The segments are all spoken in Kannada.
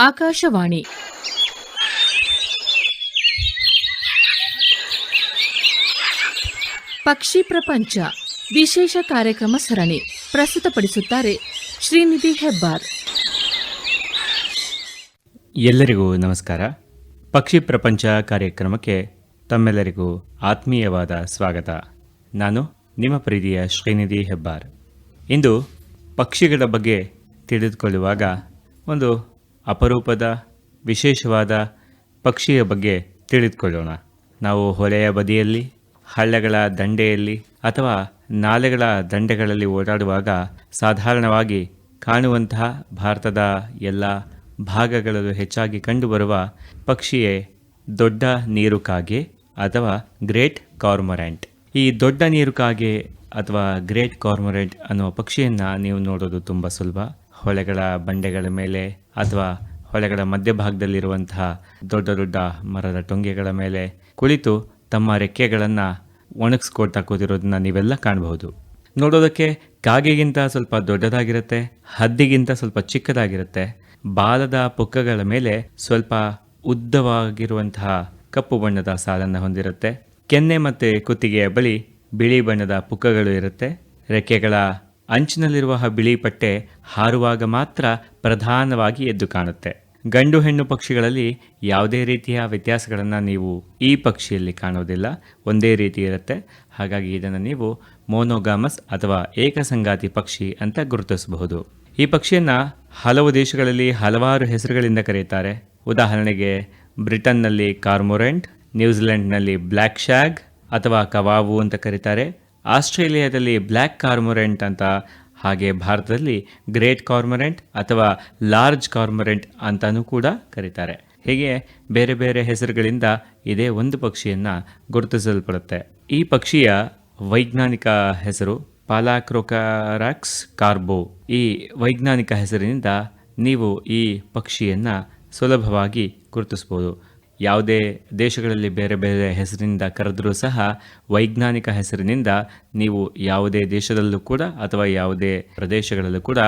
ಆಕಾಶವಾಣಿ ಪಕ್ಷಿ ಪ್ರಪಂಚ ವಿಶೇಷ ಕಾರ್ಯಕ್ರಮ ಸರಣಿ ಪ್ರಸ್ತುತಪಡಿಸುತ್ತಾರೆ ಶ್ರೀನಿಧಿ ಹೆಬ್ಬಾರ್. ಎಲ್ಲರಿಗೂ ನಮಸ್ಕಾರ. ಪಕ್ಷಿ ಪ್ರಪಂಚ ಕಾರ್ಯಕ್ರಮಕ್ಕೆ ತಮ್ಮೆಲ್ಲರಿಗೂ ಆತ್ಮೀಯವಾದ ಸ್ವಾಗತ. ನಾನು ನಿಮ್ಮ ಪ್ರೀತಿಯ ಶ್ರೀನಿಧಿ ಹೆಬ್ಬಾರ್. ಇಂದು ಪಕ್ಷಿಗಳ ಬಗ್ಗೆ ತಿಳಿದುಕೊಳ್ಳುವಾಗ ಒಂದು ಅಪರೂಪದ ವಿಶೇಷವಾದ ಪಕ್ಷಿಯ ಬಗ್ಗೆ ತಿಳಿದುಕೊಳ್ಳೋಣ. ನಾವು ಹೊಳೆಯ ಬದಿಯಲ್ಲಿ, ಹಳ್ಳಗಳ ದಂಡೆಯಲ್ಲಿ ಅಥವಾ ನಾಲೆಗಳ ದಂಡೆಗಳಲ್ಲಿ ಓಡಾಡುವಾಗ ಸಾಧಾರಣವಾಗಿ ಕಾಣುವಂತಹ ಭಾರತದ ಎಲ್ಲ ಭಾಗಗಳಲ್ಲೂ ಹೆಚ್ಚಾಗಿ ಕಂಡುಬರುವ ಪಕ್ಷಿಯೇ ದೊಡ್ಡ ನೀರುಕಾಗೆ ಅಥವಾ ಗ್ರೇಟ್ ಕಾರ್ಮೊರೆಂಟ್. ಈ ದೊಡ್ಡ ನೀರುಕಾಗೆ ಅಥವಾ ಗ್ರೇಟ್ ಕಾರ್ಮೊರೆಂಟ್ ಅನ್ನುವ ಪಕ್ಷಿಯನ್ನು ನೀವು ನೋಡೋದು ತುಂಬ ಸುಲಭ. ಹೊಳೆಗಳ ಬಂಡೆಗಳ ಮೇಲೆ ಅಥವಾ ಹೊಳೆಗಳ ಮಧ್ಯಭಾಗದಲ್ಲಿರುವಂತಹ ದೊಡ್ಡ ದೊಡ್ಡ ಮರದ ಟೊಂಗೆಗಳ ಮೇಲೆ ಕುಳಿತು ತಮ್ಮ ರೆಕ್ಕೆಗಳನ್ನು ಒಣಗಿಸ್ಕೊಳ್ತಾ ಕೂತಿರೋದನ್ನ ನೀವೆಲ್ಲ ಕಾಣಬಹುದು. ನೋಡೋದಕ್ಕೆ ಕಾಗೆಗಿಂತ ಸ್ವಲ್ಪ ದೊಡ್ಡದಾಗಿರುತ್ತೆ, ಹದ್ದಿಗಿಂತ ಸ್ವಲ್ಪ ಚಿಕ್ಕದಾಗಿರುತ್ತೆ. ಬಾಲದ ಪುಕ್ಕಗಳ ಮೇಲೆ ಸ್ವಲ್ಪ ಉದ್ದವಾಗಿರುವಂತಹ ಕಪ್ಪು ಬಣ್ಣದ ಸಾಲನ್ನು ಹೊಂದಿರುತ್ತೆ. ಕೆನ್ನೆ ಮತ್ತು ಕುತ್ತಿಗೆಯ ಬಳಿ ಬಿಳಿ ಬಣ್ಣದ ಪುಕ್ಕಗಳು ಇರುತ್ತೆ. ರೆಕ್ಕೆಗಳ ಅಂಚಿನಲ್ಲಿರುವ ಬಿಳಿ ಪಟ್ಟೆ ಹಾರುವಾಗ ಮಾತ್ರ ಪ್ರಧಾನವಾಗಿ ಎದ್ದು ಕಾಣುತ್ತೆ. ಗಂಡು ಹೆಣ್ಣು ಪಕ್ಷಿಗಳಲ್ಲಿ ಯಾವುದೇ ರೀತಿಯ ವ್ಯತ್ಯಾಸಗಳನ್ನು ನೀವು ಈ ಪಕ್ಷಿಯಲ್ಲಿ ಕಾಣೋದಿಲ್ಲ, ಒಂದೇ ರೀತಿ ಇರುತ್ತೆ. ಹಾಗಾಗಿ ಇದನ್ನು ನೀವು ಮೋನೋಗಾಮಸ್ ಅಥವಾ ಏಕಸಂಗಾತಿ ಪಕ್ಷಿ ಅಂತ ಗುರುತಿಸಬಹುದು. ಈ ಪಕ್ಷಿಯನ್ನು ಹಲವು ದೇಶಗಳಲ್ಲಿ ಹಲವಾರು ಹೆಸರುಗಳಿಂದ ಕರೆಯುತ್ತಾರೆ. ಉದಾಹರಣೆಗೆ ಬ್ರಿಟನ್ನಲ್ಲಿ ಕಾರ್ಮೊರೆಂಟ್, ನ್ಯೂಜಿಲೆಂಡ್ನಲ್ಲಿ ಬ್ಲ್ಯಾಕ್ ಶಾಗ್ ಅಥವಾ ಕವಾವು ಅಂತ ಕರೀತಾರೆ, ಆಸ್ಟ್ರೇಲಿಯಾದಲ್ಲಿ ಬ್ಲ್ಯಾಕ್ ಕಾರ್ಮೊರೆಂಟ್ ಅಂತ, ಹಾಗೆ ಭಾರತದಲ್ಲಿ ಗ್ರೇಟ್ ಕಾರ್ಮೊರೆಂಟ್ ಅಥವಾ ಲಾರ್ಜ್ ಕಾರ್ಮೊರೆಂಟ್ ಅಂತಲೂ ಕೂಡ ಕರೀತಾರೆ. ಹೀಗೆ ಬೇರೆ ಬೇರೆ ಹೆಸರುಗಳಿಂದ ಇದೇ ಒಂದು ಪಕ್ಷಿಯನ್ನು ಗುರುತಿಸಲ್ಪಡುತ್ತೆ. ಈ ಪಕ್ಷಿಯ ವೈಜ್ಞಾನಿಕ ಹೆಸರು ಪಾಲಾಕ್ರೋಕಾರಾಕ್ಸ್ ಕಾರ್ಬೋ. ಈ ವೈಜ್ಞಾನಿಕ ಹೆಸರಿನಿಂದ ನೀವು ಈ ಪಕ್ಷಿಯನ್ನು ಸುಲಭವಾಗಿ ಗುರುತಿಸ್ಬೋದು. ಯಾವುದೇ ದೇಶಗಳಲ್ಲಿ ಬೇರೆ ಬೇರೆ ಹೆಸರಿನಿಂದ ಕರೆದರೂ ಸಹ ವೈಜ್ಞಾನಿಕ ಹೆಸರಿನಿಂದ ನೀವು ಯಾವುದೇ ದೇಶದಲ್ಲೂ ಕೂಡ ಅಥವಾ ಯಾವುದೇ ಪ್ರದೇಶಗಳಲ್ಲೂ ಕೂಡ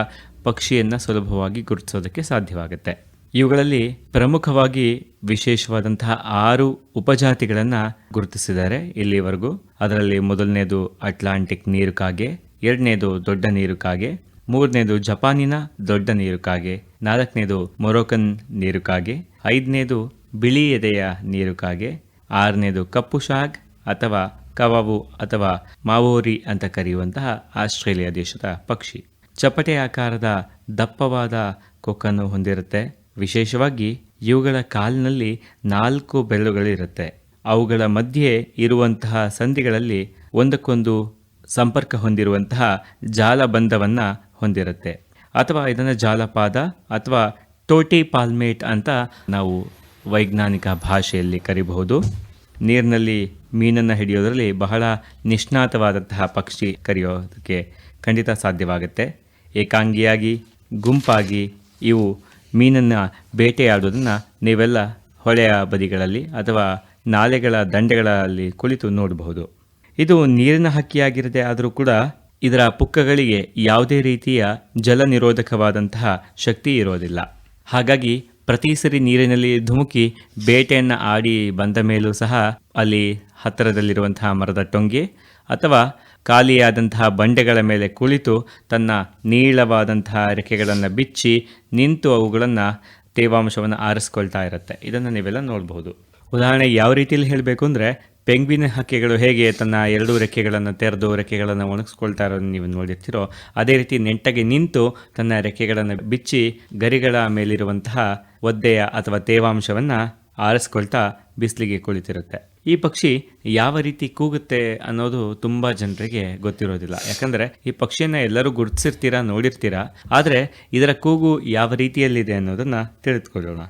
ಪಕ್ಷಿಯನ್ನು ಸುಲಭವಾಗಿ ಗುರುತಿಸೋದಕ್ಕೆ ಸಾಧ್ಯವಾಗುತ್ತೆ. ಇವುಗಳಲ್ಲಿ ಪ್ರಮುಖವಾಗಿ ವಿಶೇಷವಾದಂತಹ 6 ಉಪಜಾತಿಗಳನ್ನು ಗುರುತಿಸಿದ್ದಾರೆ ಇಲ್ಲಿವರೆಗೂ. ಅದರಲ್ಲಿ ಮೊದಲನೇದು ಅಟ್ಲಾಂಟಿಕ್ ನೀರುಕಾಗೆ, ಎರಡನೇದು ದೊಡ್ಡ ನೀರುಕಾಗೆ, ಮೂರನೇದು ಜಪಾನಿನ ದೊಡ್ಡ ನೀರುಕಾಗೆ, ನಾಲ್ಕನೇದು ಮೊರೊಕನ್ ನೀರುಕಾಗೆ, ಐದನೇದು ಬಿಳಿ ಎದೆಯ ನೀರುಕಾಗೆ, ಆರನೇದು ಕಪ್ಪು ಶಾಗ್ ಅಥವಾ ಕವಾವು ಅಥವಾ ಮಾವೋರಿ ಅಂತ ಕರೆಯುವಂತಹ ಆಸ್ಟ್ರೇಲಿಯಾ ದೇಶದ ಪಕ್ಷಿ. ಚಪ್ಪಟೆ ಆಕಾರದ ದಪ್ಪವಾದ ಕೊಕ್ಕನ್ನು ಹೊಂದಿರುತ್ತೆ. ವಿಶೇಷವಾಗಿ ಇವುಗಳ ಕಾಲಿನಲ್ಲಿ 4 ಬೆರಳುಗಳಿರುತ್ತೆ. ಅವುಗಳ ಮಧ್ಯೆ ಇರುವಂತಹ ಸಂಧಿಗಳಲ್ಲಿ ಒಂದಕ್ಕೊಂದು ಸಂಪರ್ಕ ಹೊಂದಿರುವಂತಹ ಜಾಲಬಂಧವನ್ನು ಹೊಂದಿರುತ್ತೆ. ಅಥವಾ ಇದನ್ನು ಜಾಲಪಾದ ಅಥವಾ ಟೋಟಿ ಪಾಲ್ಮೇಟ್ ಅಂತ ನಾವು ವೈಜ್ಞಾನಿಕ ಭಾಷೆಯಲ್ಲಿ ಕರಿಬಹುದು. ನೀರಿನಲ್ಲಿ ಮೀನನ್ನು ಹಿಡಿಯೋದರಲ್ಲಿ ಬಹಳ ನಿಷ್ಣಾತವಾದಂತಹ ಪಕ್ಷಿ ಕರೆಯೋದಕ್ಕೆ ಖಂಡಿತ ಸಾಧ್ಯವಾಗುತ್ತೆ. ಏಕಾಂಗಿಯಾಗಿ, ಗುಂಪಾಗಿ ಇವು ಮೀನನ್ನು ಬೇಟೆಯಾಡೋದನ್ನು ನೀವೆಲ್ಲ ಹೊಳೆಯ ಬದಿಗಳಲ್ಲಿ ಅಥವಾ ನಾಲೆಗಳ ದಂಡೆಗಳಲ್ಲಿ ಕುಳಿತು ನೋಡಬಹುದು. ಇದು ನೀರಿನ ಹಕ್ಕಿಯಾಗಿರದೆ ಆದರೂ ಕೂಡ ಇದರ ಪುಕ್ಕಗಳಿಗೆ ಯಾವುದೇ ರೀತಿಯ ಜಲ ನಿರೋಧಕವಾದಂತಹ ಶಕ್ತಿ ಇರೋದಿಲ್ಲ. ಹಾಗಾಗಿ ಪ್ರತಿ ಸರಿ ನೀರಿನಲ್ಲಿ ಧುಮುಕಿ ಬೇಟೆಯನ್ನು ಆಡಿ ಬಂದ ಮೇಲೂ ಸಹ ಅಲ್ಲಿ ಹತ್ತಿರದಲ್ಲಿರುವಂತಹ ಮರದ ಟೊಂಗೆ ಅಥವಾ ಖಾಲಿಯಾದಂತಹ ಬಂಡೆಗಳ ಮೇಲೆ ಕುಳಿತು ತನ್ನ ನೀಳವಾದಂತಹ ರೆಕ್ಕೆಗಳನ್ನು ಬಿಚ್ಚಿ ನಿಂತು ಅವುಗಳನ್ನು ತೇವಾಂಶವನ್ನು ಆರಿಸ್ಕೊಳ್ತಾ ಇರುತ್ತೆ. ಇದನ್ನು ನೀವೆಲ್ಲ ನೋಡಬಹುದು. ಉದಾಹರಣೆಗೆ ಯಾವ ರೀತಿಯಲ್ಲಿ ಹೇಳಬೇಕು ಅಂದರೆ, ಪೆಂಗ್ವಿನ್ ಹಕ್ಕಿಗಳು ಹೇಗೆ ತನ್ನ 2 ರೆಕ್ಕೆಗಳನ್ನು ತೆರೆದು ರೆಕ್ಕೆಗಳನ್ನು ಒಣಗಿಸ್ಕೊಳ್ತಾ ಇರೋದನ್ನು ನೀವು ನೋಡಿರ್ತೀರೋ, ಅದೇ ರೀತಿ ನೆಟ್ಟಗೆ ನಿಂತು ತನ್ನ ರೆಕ್ಕೆಗಳನ್ನು ಬಿಚ್ಚಿ ಗರಿಗಳ ಮೇಲಿರುವಂತಹ ಒದ್ದೆಯ ಅಥವಾ ತೇವಾಂಶವನ್ನು ಆರಿಸ್ಕೊಳ್ತಾ ಬಿಸಿಲಿಗೆ ಕುಳಿತಿರುತ್ತೆ. ಈ ಪಕ್ಷಿ ಯಾವ ರೀತಿ ಕೂಗುತ್ತೆ ಅನ್ನೋದು ತುಂಬ ಜನರಿಗೆ ಗೊತ್ತಿರೋದಿಲ್ಲ. ಯಾಕಂದರೆ ಈ ಪಕ್ಷಿಯನ್ನು ಎಲ್ಲರೂ ಗುರುತಿಸಿರ್ತೀರಾ, ನೋಡಿರ್ತೀರಾ. ಆದರೆ ಇದರ ಕೂಗು ಯಾವ ರೀತಿಯಲ್ಲಿದೆ ಅನ್ನೋದನ್ನು ತಿಳಿದುಕೊಳ್ಳೋಣ.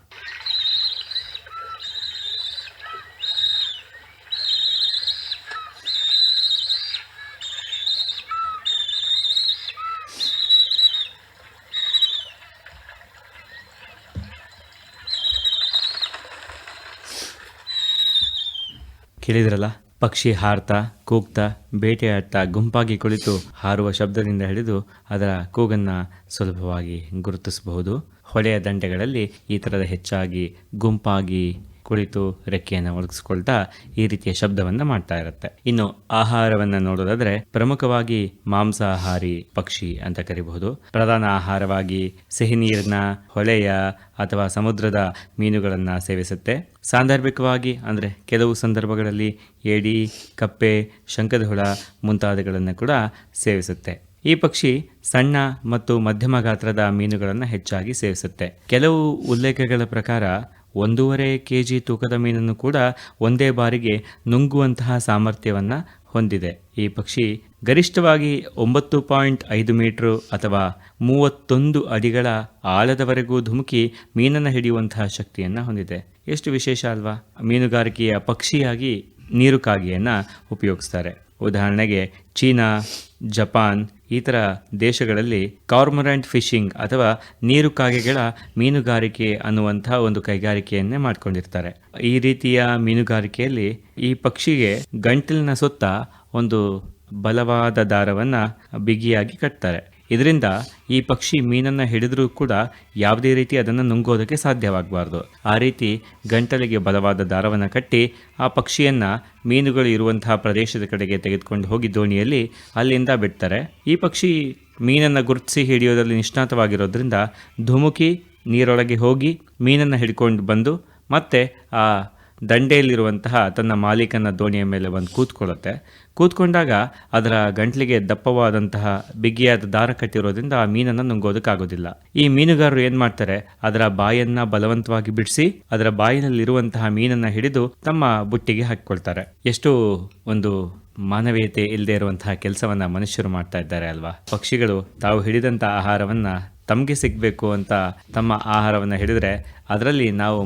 ಕೇಳಿದ್ರಲ್ಲ, ಪಕ್ಷಿ ಹಾರ್ತಾ, ಕೂಗ್ತಾ, ಬೇಟೆಯಾಡ್ತಾ, ಗುಂಪಾಗಿ ಕುಳಿತು ಹಾರುವ ಶಬ್ದದಿಂದ ಹಿಡಿದು ಅದರ ಕೂಗನ್ನು ಸುಲಭವಾಗಿ ಗುರುತಿಸಬಹುದು. ಹೊಳೆಯ ದಂಡೆಗಳಲ್ಲಿ ಈ ಥರದ ಹೆಚ್ಚಾಗಿ ಗುಂಪಾಗಿ ಕುಳಿತು ರೆಕ್ಕೆಯನ್ನು ಒಣಗಿಸ್ಕೊಳ್ತಾ ಈ ರೀತಿಯ ಶಬ್ದವನ್ನು ಮಾಡ್ತಾ ಇರುತ್ತೆ. ಇನ್ನು ಆಹಾರವನ್ನು ನೋಡೋದಾದ್ರೆ ಪ್ರಮುಖವಾಗಿ ಮಾಂಸಾಹಾರಿ ಪಕ್ಷಿ ಅಂತ ಕರಿಬಹುದು. ಪ್ರಧಾನ ಆಹಾರವಾಗಿ ಸಿಹಿ ನೀರಿನ, ಹೊಳೆಯ ಅಥವಾ ಸಮುದ್ರದ ಮೀನುಗಳನ್ನ ಸೇವಿಸುತ್ತೆ. ಸಾಂದರ್ಭಿಕವಾಗಿ ಅಂದ್ರೆ ಕೆಲವು ಸಂದರ್ಭಗಳಲ್ಲಿ ಏಡಿ, ಕಪ್ಪೆ, ಶಂಖದ ಹುಳ ಮುಂತಾದವುಗಳನ್ನು ಕೂಡ ಸೇವಿಸುತ್ತೆ. ಈ ಪಕ್ಷಿ ಸಣ್ಣ ಮತ್ತು ಮಧ್ಯಮ ಗಾತ್ರದ ಮೀನುಗಳನ್ನು ಹೆಚ್ಚಾಗಿ ಸೇವಿಸುತ್ತೆ. ಕೆಲವು ಉಲ್ಲೇಖಗಳ ಪ್ರಕಾರ 1.5 kg ತೂಕದ ಮೀನನ್ನು ಕೂಡ ಒಂದೇ ಬಾರಿಗೆ ನುಂಗುವಂತಹ ಸಾಮರ್ಥ್ಯವನ್ನು ಹೊಂದಿದೆ. ಈ ಪಕ್ಷಿ ಗರಿಷ್ಠವಾಗಿ 9.5 ಮೀಟರ್ ಅಥವಾ 31 ಅಡಿಗಳ ಆಳದವರೆಗೂ ಧುಮುಕಿ ಮೀನನ್ನು ಹಿಡಿಯುವಂತಹ ಶಕ್ತಿಯನ್ನು ಹೊಂದಿದೆ. ಎಷ್ಟು ವಿಶೇಷ ಅಲ್ವಾ? ಮೀನುಗಾರಿಕೆಯ ಪಕ್ಷಿಯಾಗಿ ನೀರುಕಾಗೆಯನ್ನು ಉಪಯೋಗಿಸ್ತಾರೆ. ಉದಾಹರಣೆಗೆ ಚೀನಾ, ಜಪಾನ್ ಈ ಥರ ದೇಶಗಳಲ್ಲಿ ಕಾರ್ಮೊರೆಂಟ್ ಫಿಶಿಂಗ್ ಅಥವಾ ನೀರುಕಾಗೆಗಳ ಮೀನುಗಾರಿಕೆ ಅನ್ನುವಂತಹ ಒಂದು ಕೈಗಾರಿಕೆಯನ್ನೇ ಮಾಡ್ಕೊಂಡಿರ್ತಾರೆ. ಈ ರೀತಿಯ ಮೀನುಗಾರಿಕೆಯಲ್ಲಿ ಈ ಪಕ್ಷಿಗೆ ಗಂಟಲಿನ ಸುತ್ತ ಒಂದು ಬಲವಾದ ದಾರವನ್ನು ಬಿಗಿಯಾಗಿ ಕಟ್ತಾರೆ. ಇದರಿಂದ ಈ ಪಕ್ಷಿ ಮೀನನ್ನು ಹಿಡಿದ್ರೂ ಕೂಡ ಯಾವುದೇ ರೀತಿ ಅದನ್ನು ನುಂಗೋದಕ್ಕೆ ಸಾಧ್ಯವಾಗಬಾರ್ದು. ಆ ರೀತಿ ಗಂಟಲಿಗೆ ಬಲವಾದ ದಾರವನ್ನು ಕಟ್ಟಿ ಆ ಪಕ್ಷಿಯನ್ನು ಮೀನುಗಳು ಇರುವಂತಹ ಪ್ರದೇಶದ ಕಡೆಗೆ ತೆಗೆದುಕೊಂಡು ಹೋಗಿ ದೋಣಿಯಲ್ಲಿ ಅಲ್ಲಿಂದ ಬಿಡ್ತಾರೆ. ಈ ಪಕ್ಷಿ ಮೀನನ್ನು ಗುರುತಿಸಿ ಹಿಡಿಯೋದ್ರಲ್ಲಿ ನಿಷ್ಣಾತವಾಗಿರೋದ್ರಿಂದ ಧುಮುಕಿ ನೀರೊಳಗೆ ಹೋಗಿ ಮೀನನ್ನು ಹಿಡ್ಕೊಂಡು ಬಂದು ಮತ್ತೆ ಆ ದಂಡೆಯಲ್ಲಿರುವಂತಹ ತನ್ನ ಮಾಲೀಕನ ದೋಣಿಯ ಮೇಲೆ ಬಂದು ಕೂತ್ಕೊಂಡಾಗ ಅದರ ಗಂಟ್ಲಿಗೆ ದಪ್ಪವಾದಂತಹ ಬಿಗಿಯಾದ ದಾರ ಕಟ್ಟಿರೋದ್ರಿಂದ ಆ ಮೀನನ್ನು ನುಂಗೋದಕ್ಕಾಗೋದಿಲ್ಲ. ಈ ಮೀನುಗಾರರು ಏನ್ ಮಾಡ್ತಾರೆ, ಅದರ ಬಾಯನ್ನ ಬಲವಂತವಾಗಿ ಬಿಡಿಸಿ ಅದರ ಬಾಯಿನಲ್ಲಿರುವಂತಹ ಮೀನನ್ನ ಹಿಡಿದು ತಮ್ಮ ಬುಟ್ಟಿಗೆ ಹಾಕಿಕೊಳ್ತಾರೆ. ಎಷ್ಟು ಒಂದು ಮಾನವೀಯತೆ ಇಲ್ಲದೆ ಇರುವಂತಹ ಕೆಲಸವನ್ನ ಮನುಷ್ಯರು ಮಾಡ್ತಾ ಇದ್ದಾರೆ ಅಲ್ವಾ? ಪಕ್ಷಿಗಳು ತಾವು ಹಿಡಿದಂತಹ ಆಹಾರವನ್ನ ತಮಗೆ ಸಿಗಬೇಕು ಅಂತ ತಮ್ಮ ಆಹಾರವನ್ನು ಹಿಡಿದ್ರೆ ಅದರಲ್ಲಿ ನಾವು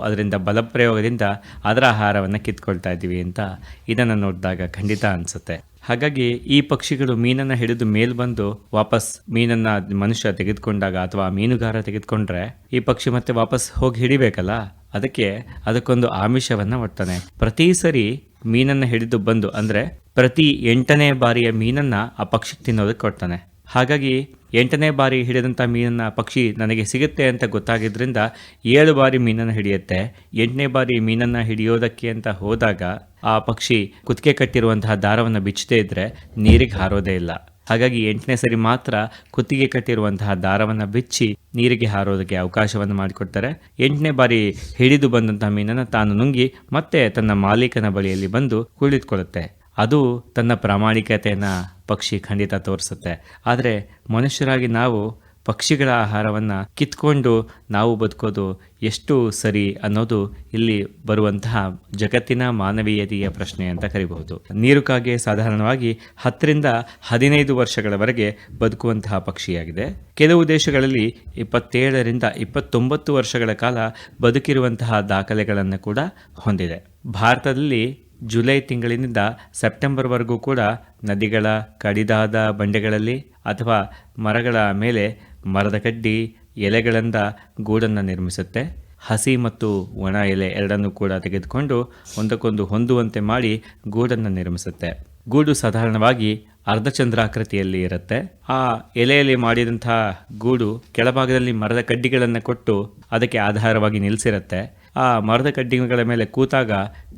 ಅದರಿಂದ ಬಲಪ್ರಯೋಗದಿಂದ ಅದರ ಆಹಾರವನ್ನು ಕಿತ್ಕೊಳ್ತಾ ಇದ್ದೀವಿ ಅಂತ ಇದನ್ನು ನೋಡಿದಾಗ ಖಂಡಿತ ಅನಿಸುತ್ತೆ. ಹಾಗಾಗಿ ಈ ಪಕ್ಷಿಗಳು ಮೀನನ್ನು ಹಿಡಿದು ಮೇಲ್ ಬಂದು ವಾಪಸ್ ಮೀನನ್ನು ಮನುಷ್ಯ ತೆಗೆದುಕೊಂಡಾಗ ಅಥವಾ ಮೀನುಗಾರ ತೆಗೆದುಕೊಂಡ್ರೆ ಈ ಪಕ್ಷಿ ಮತ್ತೆ ವಾಪಸ್ ಹೋಗಿ ಹಿಡಿಬೇಕಲ್ಲ, ಅದಕ್ಕೊಂದು ಆಮಿಷವನ್ನು ಒಡ್ತಾನೆ. ಪ್ರತಿ ಸರಿ ಮೀನನ್ನು ಹಿಡಿದು ಬಂದು ಅಂದ್ರೆ ಪ್ರತಿ 8ನೇ ಬಾರಿಯ ಮೀನನ್ನ ಆ ಪಕ್ಷಿ ತಿನ್ನೋದಕ್ಕೆ ಕೊಡ್ತಾನೆ. ಹಾಗಾಗಿ 8ನೇ ಬಾರಿ ಹಿಡಿದಂಥ ಮೀನನ್ನು ಪಕ್ಷಿ ನನಗೆ ಸಿಗುತ್ತೆ ಅಂತ ಗೊತ್ತಾಗಿದ್ದರಿಂದ 7 ಬಾರಿ ಮೀನನ್ನು ಹಿಡಿಯುತ್ತೆ. 8ನೇ ಬಾರಿ ಮೀನನ್ನು ಹಿಡಿಯೋದಕ್ಕೆ ಅಂತ ಹೋದಾಗ ಆ ಪಕ್ಷಿ ಕುತ್ತಿಗೆ ಕಟ್ಟಿರುವಂತಹ ದಾರವನ್ನು ಬಿಚ್ಚದೇ ಇದ್ರೆ ನೀರಿಗೆ ಹಾರೋದೇ ಇಲ್ಲ. ಹಾಗಾಗಿ 8ನೇ ಸರಿ ಮಾತ್ರ ಕುತ್ತಿಗೆ ಕಟ್ಟಿರುವಂತಹ ದಾರವನ್ನು ಬಿಚ್ಚಿ ನೀರಿಗೆ ಹಾರೋದಕ್ಕೆ ಅವಕಾಶವನ್ನು ಮಾಡಿಕೊಡ್ತಾರೆ. 8ನೇ ಬಾರಿ ಹಿಡಿದು ಬಂದಂತಹ ಮೀನನ್ನು ತಾನು ನುಂಗಿ ಮತ್ತೆ ತನ್ನ ಮಾಲೀಕನ ಬಳಿಯಲ್ಲಿ ಬಂದು ಕುಳಿತುಕೊಳ್ಳುತ್ತೆ. ಅದು ತನ್ನ ಪ್ರಾಮಾಣಿಕತೆಯನ್ನು ಪಕ್ಷಿ ಖಂಡಿತ ತೋರಿಸುತ್ತೆ. ಆದರೆ ಮನುಷ್ಯರಾಗಿ ನಾವು ಪಕ್ಷಿಗಳ ಆಹಾರವನ್ನು ಕಿತ್ಕೊಂಡು ನಾವು ಬದುಕೋದು ಎಷ್ಟು ಸರಿ ಅನ್ನೋದು ಇಲ್ಲಿ ಬರುವಂತಹ ಜಗತ್ತಿನ ಮಾನವೀಯತೆಯ ಪ್ರಶ್ನೆ ಅಂತ ಕರಿಬಹುದು. ನೀರುಕಾಗೆ ಸಾಧಾರಣವಾಗಿ 10ರಿಂದ 15 ವರ್ಷಗಳವರೆಗೆ ಬದುಕುವಂತಹ ಪಕ್ಷಿಯಾಗಿದೆ. ಕೆಲವು ದೇಶಗಳಲ್ಲಿ 27ರಿಂದ 29 ವರ್ಷಗಳ ಕಾಲ ಬದುಕಿರುವಂತಹ ದಾಖಲೆಗಳನ್ನು ಕೂಡ ಹೊಂದಿದೆ. ಭಾರತದಲ್ಲಿ ಜುಲೈ ತಿಂಗಳಿನಿಂದ ಸೆಪ್ಟೆಂಬರ್ವರೆಗೂ ಕೂಡ ನದಿಗಳ ಕಡಿದಾದ ಬಂಡೆಗಳಲ್ಲಿ ಅಥವಾ ಮರಗಳ ಮೇಲೆ ಮರದ ಕಡ್ಡಿ ಎಲೆಗಳಿಂದ ಗೂಡನ್ನು ನಿರ್ಮಿಸುತ್ತೆ. ಹಸಿ ಮತ್ತು ಒಣ ಎಲೆ ಎರಡನ್ನೂ ಕೂಡ ತೆಗೆದುಕೊಂಡು ಒಂದಕ್ಕೊಂದು ಹೊಂದುವಂತೆ ಮಾಡಿ ಗೂಡನ್ನು ನಿರ್ಮಿಸುತ್ತೆ. ಗೂಡು ಸಾಧಾರಣವಾಗಿ ಅರ್ಧಚಂದ್ರಾಕೃತಿಯಲ್ಲಿ ಇರುತ್ತೆ. ಆ ಎಲೆಯಲ್ಲಿ ಮಾಡಿದಂತಹ ಗೂಡು ಕೆಳಭಾಗದಲ್ಲಿ ಮರದ ಕಡ್ಡಿಗಳನ್ನು ಕೊಟ್ಟು ಅದಕ್ಕೆ ಆಧಾರವಾಗಿ ನಿಲ್ಲಿಸಿರುತ್ತೆ. ಆ ಮರದ ಕಡ್ಡಿಗಳ ಮೇಲೆ ಕೂತಾಗ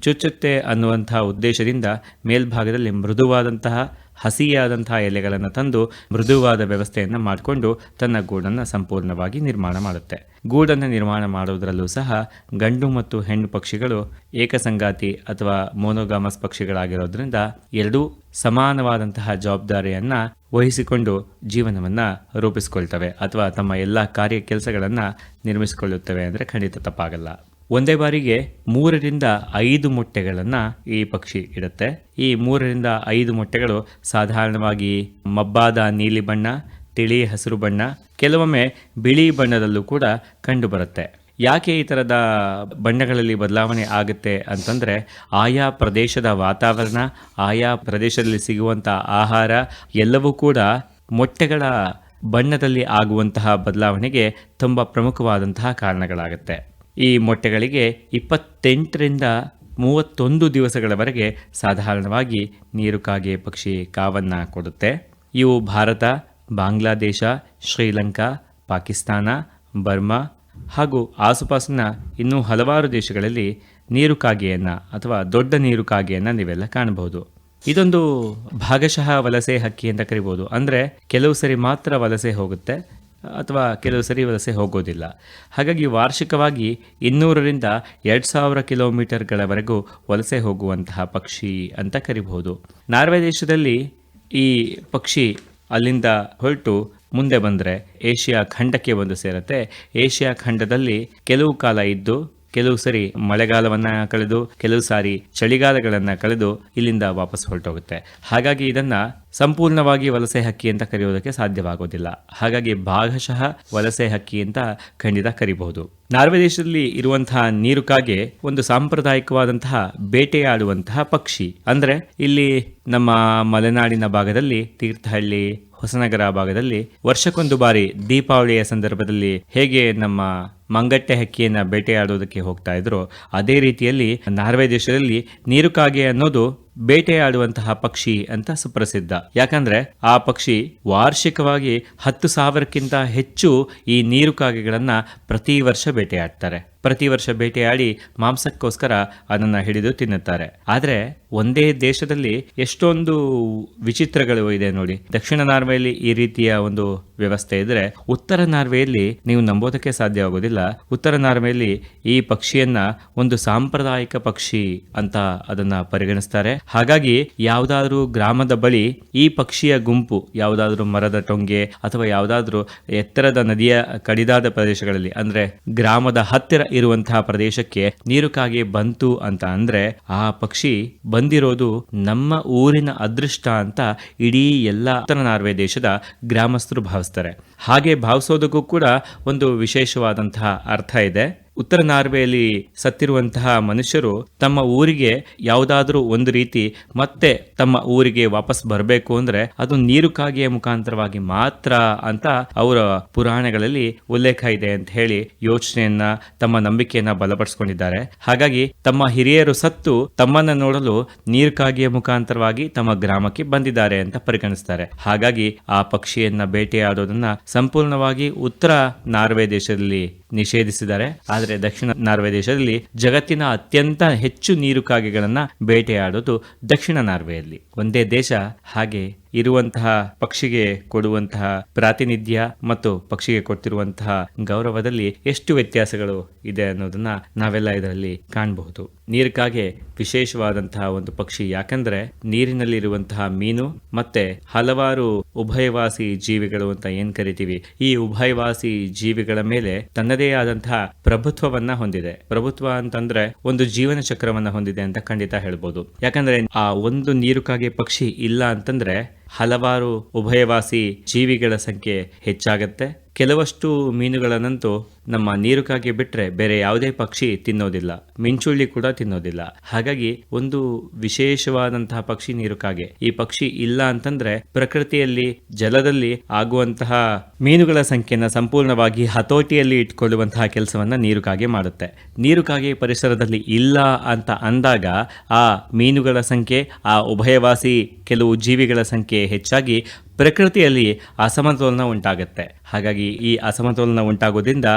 ಚುಚ್ಚುತ್ತೆ ಅನ್ನುವಂತಹ ಉದ್ದೇಶದಿಂದ ಮೇಲ್ಭಾಗದಲ್ಲಿ ಮೃದುವಾದಂತಹ ಹಸಿಯಾದಂತಹ ಎಲೆಗಳನ್ನು ತಂದು ಮೃದುವಾದ ವ್ಯವಸ್ಥೆಯನ್ನು ಮಾಡಿಕೊಂಡು ತನ್ನ ಗೂಡನ್ನು ಸಂಪೂರ್ಣವಾಗಿ ನಿರ್ಮಾಣ ಮಾಡುತ್ತೆ. ಗೂಡನ್ನು ನಿರ್ಮಾಣ ಮಾಡುವುದರಲ್ಲೂ ಸಹ ಗಂಡು ಮತ್ತು ಹೆಣ್ಣು ಪಕ್ಷಿಗಳು ಏಕಸಂಗಾತಿ ಅಥವಾ ಮೋನೋಗಾಮಸ್ ಪಕ್ಷಿಗಳಾಗಿರೋದ್ರಿಂದ ಎರಡೂ ಸಮಾನವಾದಂತಹ ಜವಾಬ್ದಾರಿಯನ್ನು ವಹಿಸಿಕೊಂಡು ಜೀವನವನ್ನು ರೂಪಿಸಿಕೊಳ್ತವೆ ಅಥವಾ ತಮ್ಮ ಎಲ್ಲ ಕಾರ್ಯ ಕೆಲಸಗಳನ್ನು ನಿರ್ಮಿಸಿಕೊಳ್ಳುತ್ತವೆ ಅಂದರೆ ಖಂಡಿತ ತಪ್ಪಾಗಲ್ಲ. ಒಂದೇ ಬಾರಿಗೆ 3ರಿಂದ 5 ಮೊಟ್ಟೆಗಳನ್ನು ಈ ಪಕ್ಷಿ ಇಡುತ್ತೆ. ಈ 3ರಿಂದ 5 ಮೊಟ್ಟೆಗಳು ಸಾಧಾರಣವಾಗಿ ಮಬ್ಬಾದ ನೀಲಿ ಬಣ್ಣ, ತಿಳಿ ಹಸಿರು ಬಣ್ಣ, ಕೆಲವೊಮ್ಮೆ ಬಿಳಿ ಬಣ್ಣದಲ್ಲೂ ಕೂಡ ಕಂಡುಬರುತ್ತೆ. ಯಾಕೆ ಈ ಥರದ ಬಣ್ಣಗಳಲ್ಲಿ ಬದಲಾವಣೆ ಆಗುತ್ತೆ ಅಂತಂದರೆ ಆಯಾ ಪ್ರದೇಶದ ವಾತಾವರಣ, ಆಯಾ ಪ್ರದೇಶದಲ್ಲಿ ಸಿಗುವಂಥ ಆಹಾರ ಎಲ್ಲವೂ ಕೂಡ ಮೊಟ್ಟೆಗಳ ಬಣ್ಣದಲ್ಲಿ ಆಗುವಂತಹ ಬದಲಾವಣೆಗೆ ತುಂಬ ಪ್ರಮುಖವಾದಂತಹ ಕಾರಣಗಳಾಗುತ್ತೆ. ಈ ಮೊಟ್ಟೆಗಳಿಗೆ 28ರಿಂದ 31 ದಿವಸಗಳವರೆಗೆ ಸಾಧಾರಣವಾಗಿ ನೀರುಕಾಗೆ ಪಕ್ಷಿ ಕಾವನ್ನು ಕೊಡುತ್ತೆ. ಇವು ಭಾರತ, ಬಾಂಗ್ಲಾದೇಶ, ಶ್ರೀಲಂಕಾ, ಪಾಕಿಸ್ತಾನ, ಬರ್ಮಾ ಹಾಗೂ ಆಸುಪಾಸಿನ ಇನ್ನೂ ಹಲವಾರು ದೇಶಗಳಲ್ಲಿ ನೀರುಕಾಗೆಯನ್ನು ಅಥವಾ ದೊಡ್ಡ ನೀರುಕಾಗೆಯನ್ನು ನೀವೆಲ್ಲ ಕಾಣಬಹುದು. ಇದೊಂದು ಭಾಗಶಃ ವಲಸೆ ಹಕ್ಕಿ ಅಂತ ಕರಿಬೋದು. ಅಂದರೆ ಕೆಲವು ಸರಿ ಮಾತ್ರ ವಲಸೆ ಹೋಗುತ್ತೆ ಅಥವಾ ಕೆಲವು ಸರಿ ವಲಸೆ ಹೋಗೋದಿಲ್ಲ. ಹಾಗಾಗಿ ವಾರ್ಷಿಕವಾಗಿ 200ರಿಂದ 2000 ಕಿಲೋಮೀಟರ್ಗಳವರೆಗೂ ವಲಸೆ ಹೋಗುವಂತಹ ಪಕ್ಷಿ ಅಂತ ಕರಿಬಹುದು. ನಾರ್ವೆ ದೇಶದಲ್ಲಿ ಈ ಪಕ್ಷಿ ಅಲ್ಲಿಂದ ಹೊರಟು ಮುಂದೆ ಬಂದರೆ ಏಷ್ಯಾ ಖಂಡಕ್ಕೆ ಬಂದು ಸೇರುತ್ತೆ. ಏಷ್ಯಾ ಖಂಡದಲ್ಲಿ ಕೆಲವು ಕಾಲ ಇದ್ದು ಕೆಲವು ಸರಿ ಮಳೆಗಾಲವನ್ನು ಕಳೆದು ಕೆಲವು ಸಾರಿ ಚಳಿಗಾಲಗಳನ್ನು ಕಳೆದು ಇಲ್ಲಿಂದ ವಾಪಸ್ ಹೊರಟೋಗುತ್ತೆ. ಹಾಗಾಗಿ ಇದನ್ನು ಸಂಪೂರ್ಣವಾಗಿ ವಲಸೆ ಹಕ್ಕಿ ಅಂತ ಕರೆಯೋದಕ್ಕೆ ಸಾಧ್ಯವಾಗೋದಿಲ್ಲ. ಹಾಗಾಗಿ ಭಾಗಶಃ ವಲಸೆ ಹಕ್ಕಿ ಅಂತ ಖಂಡಿತ ಕರಿಬಹುದು. ನಾರ್ವೆ ದೇಶದಲ್ಲಿ ಇರುವಂತಹ ನೀರುಕಾಗೆ ಒಂದು ಸಾಂಪ್ರದಾಯಿಕವಾದಂತಹ ಬೇಟೆಯಾಡುವಂತಹ ಪಕ್ಷಿ. ಅಂದರೆ ಇಲ್ಲಿ ನಮ್ಮ ಮಲೆನಾಡಿನ ಭಾಗದಲ್ಲಿ ತೀರ್ಥಹಳ್ಳಿ, ಹೊಸನಗರ ಭಾಗದಲ್ಲಿ ವರ್ಷಕ್ಕೊಂದು ಬಾರಿ ದೀಪಾವಳಿಯ ಸಂದರ್ಭದಲ್ಲಿ ಹೇಗೆ ನಮ್ಮ ಮಂಗಟ್ಟೆ ಹಕ್ಕಿಯನ್ನು ಬೇಟೆಯಾಡೋದಕ್ಕೆ ಹೋಗ್ತಾ ಇದ್ರು, ಅದೇ ರೀತಿಯಲ್ಲಿ ನಾರ್ವೆ ದೇಶದಲ್ಲಿ ನೀರುಕಾಗೆ ಅನ್ನೋದು ಬೇಟೆಯಾಡುವಂತಹ ಪಕ್ಷಿ ಅಂತ ಸುಪ್ರಸಿದ್ಧ. ಯಾಕಂದ್ರೆ ಆ ಪಕ್ಷಿ ವಾರ್ಷಿಕವಾಗಿ 10,000ಕ್ಕಿಂತ ಹೆಚ್ಚು ಈ ನೀರುಕಾಗೆಗಳನ್ನ ಪ್ರತಿ ವರ್ಷ ಬೇಟೆಯಾಡ್ತಾರೆ. ಪ್ರತಿ ವರ್ಷ ಬೇಟೆಯಾಡಿ ಮಾಂಸಕ್ಕೋಸ್ಕರ ಅದನ್ನು ಹಿಡಿದು ತಿನ್ನುತ್ತಾರೆ. ಆದರೆ ಒಂದೇ ದೇಶದಲ್ಲಿ ಎಷ್ಟೊಂದು ವಿಚಿತ್ರಗಳು ಇದೆ ನೋಡಿ. ದಕ್ಷಿಣ ನಾರ್ವೆಯಲ್ಲಿ ಈ ರೀತಿಯ ಒಂದು ವ್ಯವಸ್ಥೆ ಇದ್ರೆ, ಉತ್ತರ ನಾರ್ವೆಯಲ್ಲಿ ನೀವು ನಂಬೋದಕ್ಕೆ ಸಾಧ್ಯವಾಗೋದಿಲ್ಲ. ಉತ್ತರ ನಾರ್ವೆಯಲ್ಲಿ ಈ ಪಕ್ಷಿಯನ್ನ ಒಂದು ಸಾಂಪ್ರದಾಯಿಕ ಪಕ್ಷಿ ಅಂತ ಅದನ್ನ ಪರಿಗಣಿಸ್ತಾರೆ. ಹಾಗಾಗಿ ಯಾವುದಾದ್ರೂ ಗ್ರಾಮದ ಬಳಿ ಈ ಪಕ್ಷಿಯ ಗುಂಪು ಯಾವುದಾದ್ರೂ ಮರದ ಟೊಂಗೆ ಅಥವಾ ಯಾವುದಾದ್ರೂ ಎತ್ತರದ ನದಿಯ ಕಡಿದಾದ ಪ್ರದೇಶಗಳಲ್ಲಿ, ಅಂದ್ರೆ ಗ್ರಾಮದ ಹತ್ತಿರ ಇರುವಂತಹ ಪ್ರದೇಶಕ್ಕೆ ನೀರುಕಾಗೆ ಬಂತು ಅಂತ ಅಂದ್ರೆ ಆ ಪಕ್ಷಿ ಬಂದಿರೋದು ನಮ್ಮ ಊರಿನ ಅದೃಷ್ಟ ಅಂತ ಇಡೀ ಎಲ್ಲ ಉತ್ತರ ನಾರ್ವೆ ದೇಶದ ಗ್ರಾಮಸ್ಥರು ಭಾವಿಸ್ತಾರೆ. ಹಾಗೆ ಭಾವಿಸೋದಕ್ಕೂ ಕೂಡ ಒಂದು ವಿಶೇಷವಾದಂತಹ ಅರ್ಥ ಇದೆ. ಉತ್ತರ ನಾರ್ವೆಯಲ್ಲಿ ಸತ್ತಿರುವಂತಹ ಮನುಷ್ಯರು ತಮ್ಮ ಊರಿಗೆ ಯಾವುದಾದ್ರೂ ಒಂದು ರೀತಿ ಮತ್ತೆ ತಮ್ಮ ಊರಿಗೆ ವಾಪಸ್ ಬರಬೇಕು ಅಂದ್ರೆ ಅದು ನೀರುಕಾಗೆಯ ಮುಖಾಂತರವಾಗಿ ಮಾತ್ರ ಅಂತ ಅವರ ಪುರಾಣಗಳಲ್ಲಿ ಉಲ್ಲೇಖ ಇದೆ ಅಂತ ಹೇಳಿ ಯೋಚನೆಯನ್ನ, ತಮ್ಮ ನಂಬಿಕೆಯನ್ನ ಬಲಪಡಿಸಿಕೊಂಡಿದ್ದಾರೆ. ಹಾಗಾಗಿ ತಮ್ಮ ಹಿರಿಯರು ಸತ್ತು ತಮ್ಮನ್ನ ನೋಡಲು ನೀರುಕಾಗೆಯ ಮುಖಾಂತರವಾಗಿ ತಮ್ಮ ಗ್ರಾಮಕ್ಕೆ ಬಂದಿದ್ದಾರೆ ಅಂತ ಪರಿಗಣಿಸ್ತಾರೆ. ಹಾಗಾಗಿ ಆ ಪಕ್ಷಿಯನ್ನ ಬೇಟೆಯಾಡೋದನ್ನ ಸಂಪೂರ್ಣವಾಗಿ ಉತ್ತರ ನಾರ್ವೆ ದೇಶದಲ್ಲಿ ನಿಷೇಧಿಸಿದ್ದಾರೆ. ಆದರೆ ದಕ್ಷಿಣ ನಾರ್ವೆ ದೇಶದಲ್ಲಿ ಜಗತ್ತಿನ ಅತ್ಯಂತ ಹೆಚ್ಚು ನೀರುಕಾಗೆಗಳನ್ನ ಬೇಟೆಯಾಡೋದು ದಕ್ಷಿಣ ನಾರ್ವೆಯಲ್ಲಿ. ಒಂದೇ ದೇಶ, ಹಾಗೆ ಇರುವಂತಹ ಪಕ್ಷಿಗೆ ಕೊಡುವಂತಹ ಪ್ರಾತಿನಿಧ್ಯ ಮತ್ತು ಪಕ್ಷಿಗೆ ಕೊಡ್ತಿರುವಂತಹ ಗೌರವದಲ್ಲಿ ಎಷ್ಟು ವ್ಯತ್ಯಾಸಗಳು ಇದೆ ಅನ್ನೋದನ್ನ ನಾವೆಲ್ಲ ಇದರಲ್ಲಿ ಕಾಣಬಹುದು. ನೀರುಕಾಗೆ ವಿಶೇಷವಾದಂತಹ ಒಂದು ಪಕ್ಷಿ. ಯಾಕಂದ್ರೆ ನೀರಿನಲ್ಲಿರುವಂತಹ ಮೀನು ಮತ್ತೆ ಹಲವಾರು ಉಭಯವಾಸಿ ಜೀವಿಗಳು ಅಂತ ಏನ್ ಕರಿತೀವಿ, ಈ ಉಭಯವಾಸಿ ಜೀವಿಗಳ ಮೇಲೆ ತನ್ನದೇ ಆದಂತಹ ಪ್ರಭುತ್ವವನ್ನ ಹೊಂದಿದೆ. ಪ್ರಭುತ್ವ ಅಂತಂದ್ರೆ ಒಂದು ಜೀವನ ಚಕ್ರವನ್ನ ಹೊಂದಿದೆ ಅಂತ ಖಂಡಿತ ಹೇಳ್ಬೋದು. ಯಾಕಂದ್ರೆ ಆ ಒಂದು ನೀರುಕಾಗೆ ಪಕ್ಷಿ ಇಲ್ಲ ಅಂತಂದ್ರೆ ಹಲವಾರು ಉಭಯವಾಸಿ ಜೀವಿಗಳ ಸಂಖ್ಯೆ ಹೆಚ್ಚಾಗತ್ತೆ. ಕೆಲವಷ್ಟು ಮೀನುಗಳನ್ನಂತೂ ನಮ್ಮ ನೀರುಕಾಗೆ ಬಿಟ್ರೆ ಬೇರೆ ಯಾವುದೇ ಪಕ್ಷಿ ತಿನ್ನೋದಿಲ್ಲ, ಮಿಂಚುಳ್ಳಿ ಕೂಡ ತಿನ್ನೋದಿಲ್ಲ. ಹಾಗಾಗಿ ಒಂದು ವಿಶೇಷವಾದಂತಹ ಪಕ್ಷಿ ನೀರುಕಾಗೆ. ಈ ಪಕ್ಷಿ ಇಲ್ಲ ಅಂತಂದ್ರೆ ಪ್ರಕೃತಿಯಲ್ಲಿ ಜಲದಲ್ಲಿ ಆಗುವಂತಹ ಮೀನುಗಳ ಸಂಖ್ಯೆನ ಸಂಪೂರ್ಣವಾಗಿ ಹತೋಟಿಯಲ್ಲಿ ಇಟ್ಕೊಳ್ಳುವಂತಹ ಕೆಲಸವನ್ನ ನೀರುಕಾಗೆ ಮಾಡುತ್ತೆ. ನೀರುಕಾಗೆ ಪರಿಸರದಲ್ಲಿ ಇಲ್ಲ ಅಂತ ಅಂದಾಗ ಆ ಮೀನುಗಳ ಸಂಖ್ಯೆ, ಆ ಉಭಯವಾಸಿ ಕೆಲವು ಜೀವಿಗಳ ಸಂಖ್ಯೆ ಹೆಚ್ಚಾಗಿ ಪ್ರಕೃತಿಯಲ್ಲಿ ಅಸಮತೋಲನ ಉಂಟಾಗುತ್ತೆ. ಹಾಗಾಗಿ ಈ ಅಸಮತೋಲನ ಉಂಟಾಗೋದ್ರಿಂದ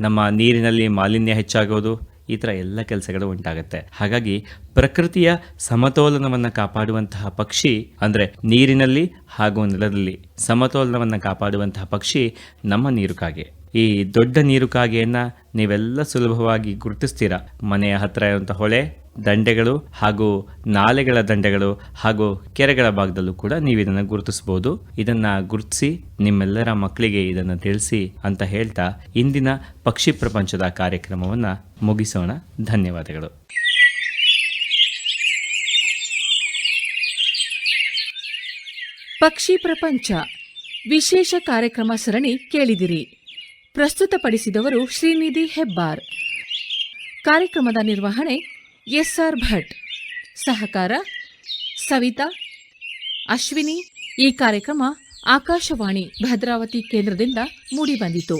ನಮ್ಮ ನೀರಿನಲ್ಲಿ ಮಾಲಿನ್ಯ ಹೆಚ್ಚಾಗೋದು, ಈ ಥರ ಎಲ್ಲ ಕೆಲಸಗಳು ಉಂಟಾಗುತ್ತೆ. ಹಾಗಾಗಿ ಪ್ರಕೃತಿಯ ಸಮತೋಲನವನ್ನು ಕಾಪಾಡುವಂತಹ ಪಕ್ಷಿ ಅಂದರೆ ನೀರಿನಲ್ಲಿ ಹಾಗೂ ನೆಲದಲ್ಲಿ ಸಮತೋಲನವನ್ನು ಕಾಪಾಡುವಂತಹ ಪಕ್ಷಿ ನಮ್ಮ ನೀರುಕಾಗೆ. ಈ ದೊಡ್ಡ ನೀರುಕಾಗೆಯನ್ನು ನೀವೆಲ್ಲ ಸುಲಭವಾಗಿ ಗುರುತಿಸ್ತೀರಾ. ಮನೆಯ ಹತ್ತಿರ ಇರುವಂತಹ ಹೊಳೆ ದಂಡೆಗಳು ಹಾಗೂ ನಾಲೆಗಳ ದಂಡೆಗಳು ಹಾಗೂ ಕೆರೆಗಳ ಭಾಗದಲ್ಲೂ ಕೂಡ ನೀವು ಇದನ್ನು ಗುರುತಿಸಬಹುದು. ಇದನ್ನ ಗುರುತಿಸಿ ನಿಮ್ಮೆಲ್ಲರ ಮಕ್ಕಳಿಗೆ ಇದನ್ನು ತಿಳಿಸಿ ಅಂತ ಹೇಳ್ತಾ ಇಂದಿನ ಪಕ್ಷಿ ಪ್ರಪಂಚದ ಕಾರ್ಯಕ್ರಮವನ್ನು ಮುಗಿಸೋಣ. ಧನ್ಯವಾದಗಳು. ಪಕ್ಷಿ ಪ್ರಪಂಚ ವಿಶೇಷ ಕಾರ್ಯಕ್ರಮ ಸರಣಿ ಕೇಳಿದಿರಿ. ಪ್ರಸ್ತುತಪಡಿಸಿದವರು ಶ್ರೀನಿಧಿ ಹೆಬ್ಬಾರ್. ಕಾರ್ಯಕ್ರಮದ ನಿರ್ವಹಣೆ ಎಸ್ಆರ್ ಭಟ್. ಸಹಕಾರ ಸವಿತಾ, ಅಶ್ವಿನಿ. ಈ ಕಾರ್ಯಕ್ರಮ ಆಕಾಶವಾಣಿ ಭದ್ರಾವತಿ ಕೇಂದ್ರದಿಂದ ಮೂಡಿಬಂದಿತು.